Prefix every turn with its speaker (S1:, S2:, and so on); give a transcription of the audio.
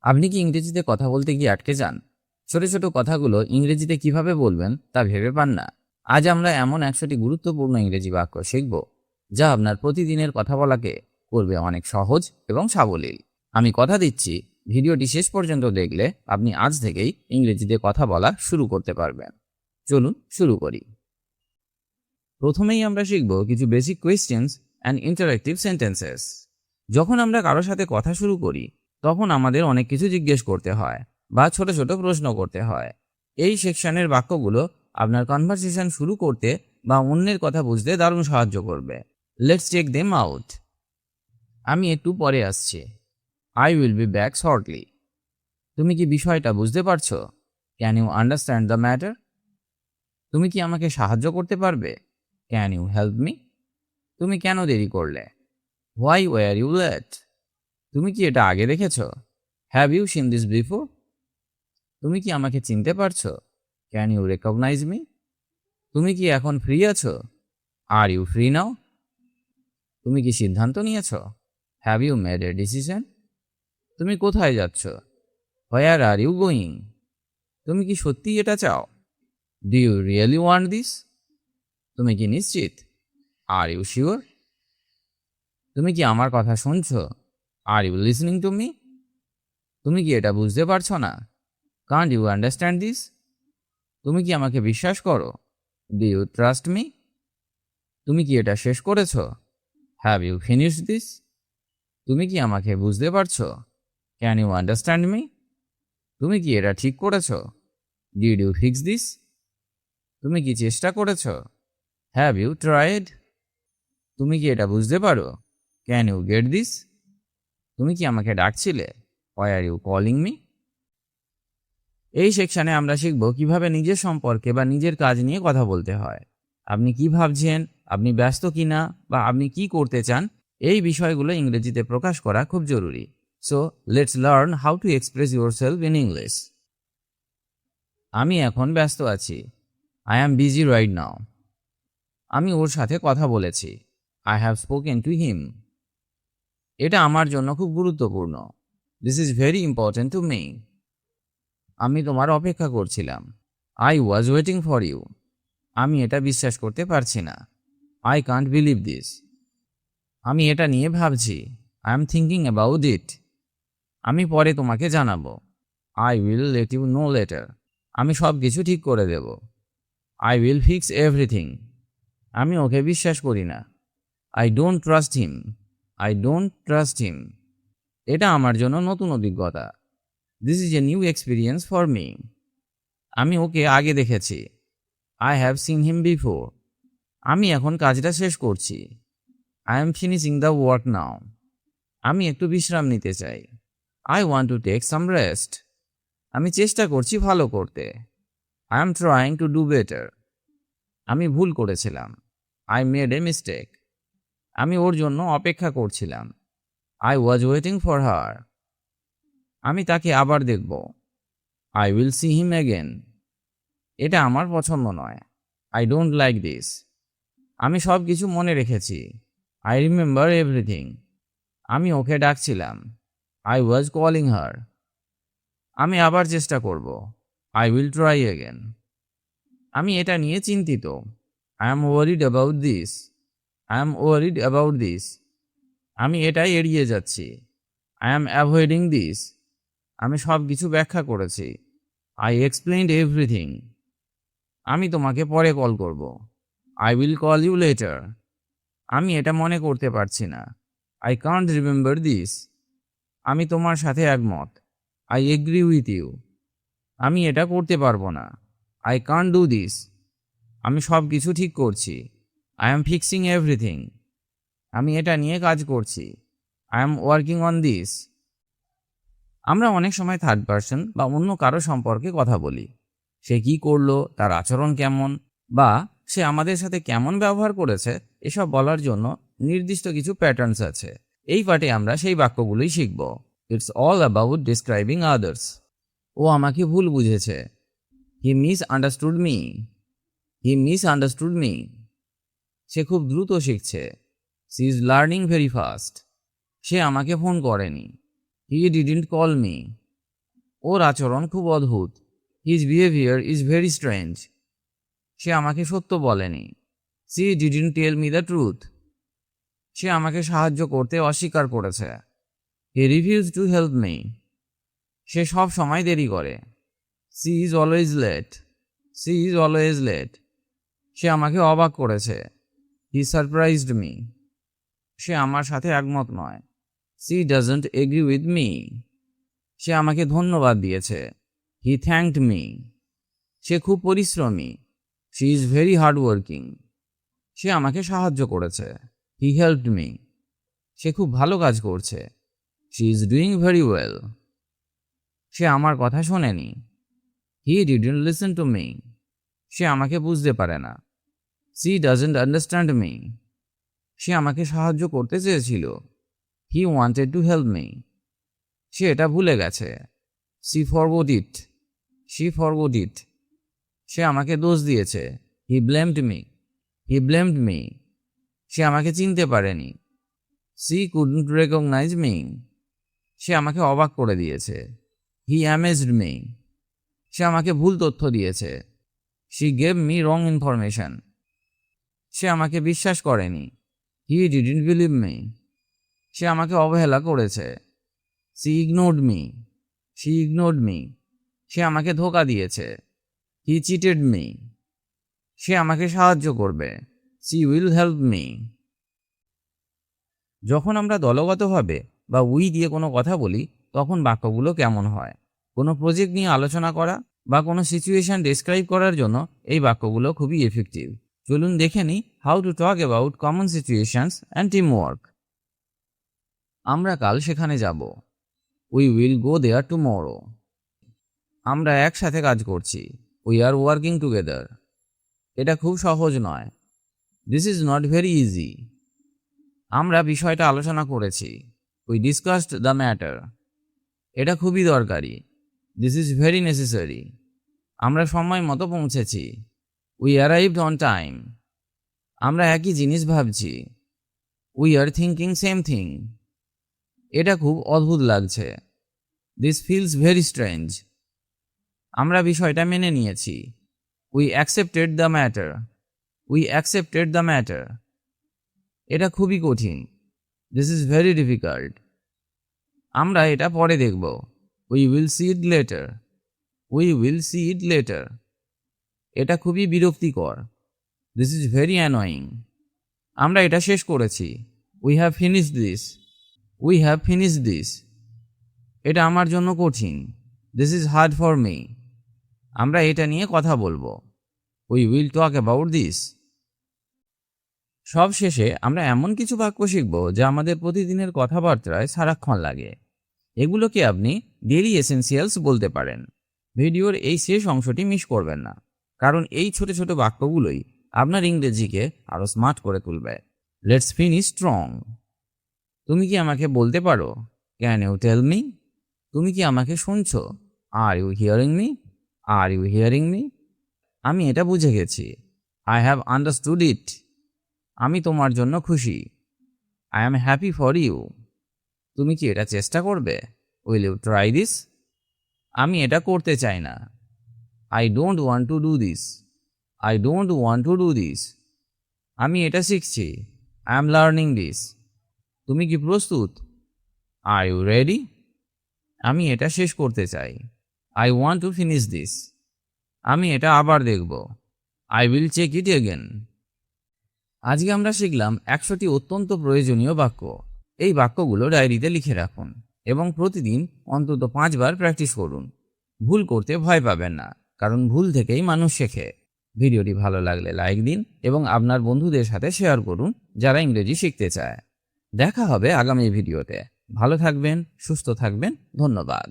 S1: আপনি কি ইংরেজিতে কথা বলতে গিয়ে আটকে যান? ছোট ছোট কথাগুলো ইংরেজিতে কিভাবে বলবেন তা ভেবে পান না? আজ আমরা এমন 100টি গুরুত্বপূর্ণ ইংরেজি বাক্য শিখব যা আপনার প্রতিদিনের কথা বলাকে করবে অনেক সহজ এবং সাবলীল। আমি কথা দিচ্ছি, ভিডিওটি শেষ পর্যন্ত দেখলে আপনি আজ থেকেই ইংরেজিতে কথা বলা শুরু করতে পারবেন। চলুন শুরু করি। প্রথমেই আমরা শিখব কিছু basic questions and interactive sentences. যখন আমরা কারোর সাথে কথা শুরু করি তখন আমাদের অনেক কিছু জিজ্ঞেস করতে হয় বা ছোট ছোট প্রশ্ন করতে হয়। এই সেকশনের বাক্যগুলো আপনার কনভারসেশন শুরু করতে বা অন্যের কথা বুঝতে দারুণ সাহায্য করবে। Let's check them out. আমি একটু পরে আসছি। I will be back shortly. তুমি কি বিষয়টা বুঝতে পারছো? Can you understand the matter? তুমি কি আমাকে সাহায্য করতে পারবে? Can you help me? তুমি কেন দেরি করলে? Why were you late? তুমি কি এটা আগে দেখেছো? Have you seen this before? তুমি কি আমাকে চিনতে পারছো? Can you recognise me? তুমি কি এখন ফ্রি আছো? Are you free now? তুমি কি সিদ্ধান্ত নিয়েছো? Have you made a decision? তুমি কোথায় যাচ্ছ? Where are you going? তুমি কি সত্যিই এটা চাও? Do you really want this? তুমি কি নিশ্চিত? Are you sure? তুমি কি আমার কথা শুনছো? Are you listening to me? তুমি কি এটা বুঝতে পারছো না? Can't you understand this? তুমি কি আমাকে বিশ্বাস করো? Do you trust me? তুমি কি এটা শেষ করেছো? Have you finish this? তুমি কি আমাকে বুঝতে পারছো? Can you understand me? তুমি কি এটা ঠিক করেছো? Did you fix this? তুমি কি চেষ্টা করেছো? Have you tried? তুমি কি এটা বুঝতে পারো? Can you get this? তুমি কি আমাকে ডাকছিলে? Why are you calling me? এই সেকশনে আমরা শিখব কিভাবে নিজের সম্পর্কে বা নিজের কাজ নিয়ে কথা বলতে হয়। আপনি কি ভাবছেন, আপনি ব্যস্ত কিনা বা আপনি কি করতে চান, এই বিষয়গুলো ইংরেজিতে প্রকাশ করা খুব জরুরি। So let's learn how to express yourself in English. আমি এখন ব্যস্ত আছি। I am busy right now. আমি ওর সাথে কথা বলেছি। I have spoken to him. এটা আমার জন্য খুব গুরুত্বপূর্ণ। This is very important to me. আমি তোমার অপেক্ষা করছিলাম। I was waiting for you. আমি এটা বিশ্বাস করতে পারছি না। I can't believe this. আমি এটা নিয়ে ভাবছি। I am thinking about it. আমি পরে তোমাকে জানাবো। I will let you know later. আমি সব কিছু ঠিক করে দেব। I will fix everything. আমি ওকে বিশ্বাস করি না। I don't trust him. I don't trust him. এটা আমার জন্য নতুন অভিজ্ঞতা। This is a new experience for me. আমি ওকে আগে দেখেছি। I have seen him before. আমি এখন কাজটা শেষ করছি। I am finishing the work now. আমি একটু বিশ্রাম নিতে চাই। I want to take some rest. আমি চেষ্টা করছি ভালো করতে। I am trying to do better. আমি ভুল করেছিলাম। I made a mistake. আমি ওর জন্য অপেক্ষা করছিলাম। I was waiting for her. আমি তাকে আবার দেখব। I will see him again. এটা আমার পছন্দ নয়। I don't like this. আমি সব কিছু মনে রেখেছি। I remember everything. আমি ওকে ডাকছিলাম। আই ওয়াজ কলিং হার। আমি আবার চেষ্টা করব। I will try again. আমি এটা নিয়ে চিন্তিত। I am worried about this. I am worried about this. আমি এটাই এড়িয়ে যাচ্ছি। I am avoiding this. আমি সব কিছু ব্যাখ্যা করেছি। I explained everything. আমি তোমাকে পরে কল করব। I will call you later. আমি এটা মনে করতে পারছি না। I can't remember this. আমি তোমার সাথে একমত। I agree with you. আমি এটা করতে পারবো না। I can't do this. আমি সব কিছু ঠিক করছি। I M fixing everything. আমি এটা নিয়ে কাজ করছি। I am working on this. আমরা অনেক সময় থার্ড পারসন বা অন্য কারো সম্পর্কে কথা বলি। সে কি করলো, তার আচরণ কেমন, বা সে আমাদের সাথে কেমন ব্যবহার করেছে, এসব বলার জন্য নির্দিষ্ট কিছু প্যাটার্নস আছে। এই পার্টে আমরা সেই বাক্যগুলোই শিখব। It's all about describing others. ও আমাকে ভুল বুঝেছে। He misunderstood me. He misunderstood me. সে খুব দ্রুত শিখছে। She is learning very fast. সে আমাকে ফোন করেনি। He didn't call me. ওর আচরণ খুব অদ্ভুত। His behaviour is very strange. সে আমাকে সত্য বলেনি। She didn't tell me the truth. সে আমাকে সাহায্য করতে অস্বীকার করেছে। He refuse to help me. সে সব সময় দেরি করে। She is always late. She is always late. সে আমাকে অবাক করেছে। হি সারপ্রাইজড মি। সে আমার সাথে একমত নয়। She doesn't agree with me. সে আমাকে ধন্যবাদ দিয়েছে। He thanked me. সে খুব পরিশ্রমী। She is very hard working. সে আমাকে সাহায্য করেছে। হি হেল্পড মি। সে খুব ভালো কাজ করছে। She is doing very well. সে আমার কথা শোনেনি। He didn't listen to me. সে আমাকে বুঝতে পারে না। She doesn't understand me. সে আমাকে সাহায্য করতে চেয়েছিল। He wanted to help me. সে এটা ভুলে গেছে। She forgot it. She forgot it. সে আমাকে দোষ দিয়েছে। He blamed me. He blamed me. সে আমাকে চিনতে পারেনি। She couldn't recognise me. সে আমাকে অবাক করে দিয়েছে। হি অ্যামেজড মি। সে আমাকে ভুল তথ্য দিয়েছে। She gave me wrong information. সে আমাকে বিশ্বাস করেনি। He didn't believe me. সে আমাকে অবহেলা করেছে। She ignored me. She ignored me. সে আমাকে ধোঁকা দিয়েছে। হি চিটেড মি। সে আমাকে সাহায্য করবে। She will help me. যখন আমরা দলগতভাবে বা উই দিয়ে কোনো কথা বলি তখন বাক্যগুলো কেমন হয়? কোনো প্রজেক্ট নিয়ে আলোচনা করা বা কোনো সিচুয়েশন ডেসক্রাইব করার জন্য এই বাক্যগুলো খুবই এফেক্টিভ। চলুন দেখে নিই how to talk about common situations and team work. আমরা কাল সেখানে যাব। We will go there tomorrow. আমরা একসাথে কাজ করছি। We are working together. এটা খুব সহজ নয়। This is not very easy. আমরা বিষয়টা আলোচনা করেছি। We discussed the matter. এটা খুবই দরকারি। This is very necessary. আমরা সময় মতো পৌঁছেছি। We arrived on time. আমরা একই জিনিস ভাবছি। We are thinking same thing. এটা খুব অদ্ভুত লাগছে। This feels very strange. আমরা বিষয়টা মেনে নিয়েছি। We accepted the matter. We accepted the matter. এটা খুবই কঠিন। This is very difficult. আমরা এটা পরে দেখব। We will see it later. We will see it later. এটা খুবই বিরক্তিকর। This is very annoying. আমরা এটা শেষ করেছি। We have finished this. We have finished this. এটা আমার জন্য কঠিন। This is hard for me. আমরা এটা নিয়ে কথা বলবো। We will talk about this. সব শেষে আমরা এমন কিছু বাক্য শিখব যা আমাদের প্রতিদিনের কথাবার্তায় সারাক্ষণ লাগে। এগুলোকে আপনি ডেইলি এসেনশিয়ালস বলতে পারেন। ভিডিওর এই শেষ অংশটি মিস করবেন না, কারণ এই ছোট ছোট বাক্যগুলোই আপনার ইংরেজিকে আরও স্মার্ট করে তুলবে। Let's finish strong. তুমি কি আমাকে বলতে পারো? Can you tell me? তুমি কি আমাকে শুনছো? Are you hearing me? Are you hearing me? আমি এটা বুঝে গেছি। I have understood it. আমি তোমার জন্য খুশি। I am happy for you. তুমি কি এটা চেষ্টা করবে? Will you try this? আমি এটা করতে চাই না। I don't want to do this. I don't want to do this. আমি এটা শিখছি। I am learning this. তুমি কি প্রস্তুত? Are you ready? আমি এটা শেষ করতে চাই। I want to finish this. আমি এটা আবার দেখব। I will check it again. আজকে আমরা শিখলাম 100টি অত্যন্ত প্রয়োজনীয় বাক্য। এই বাক্যগুলো ডায়েরিতে লিখে রাখুন এবং প্রতিদিন অন্তত 5 বার প্র্যাকটিস করুন। ভুল করতে ভয় পাবেন না, কারণ ভুল থেকেই মানুষ শেখে। ভিডিওটি ভালো লাগলে লাইক দিন এবং আপনার বন্ধুদের সাথে শেয়ার করুন যারা ইংরেজি শিখতে চায়। দেখা হবে আগামী ভিডিওতে। ভালো থাকবেন, সুস্থ থাকবেন। ধন্যবাদ।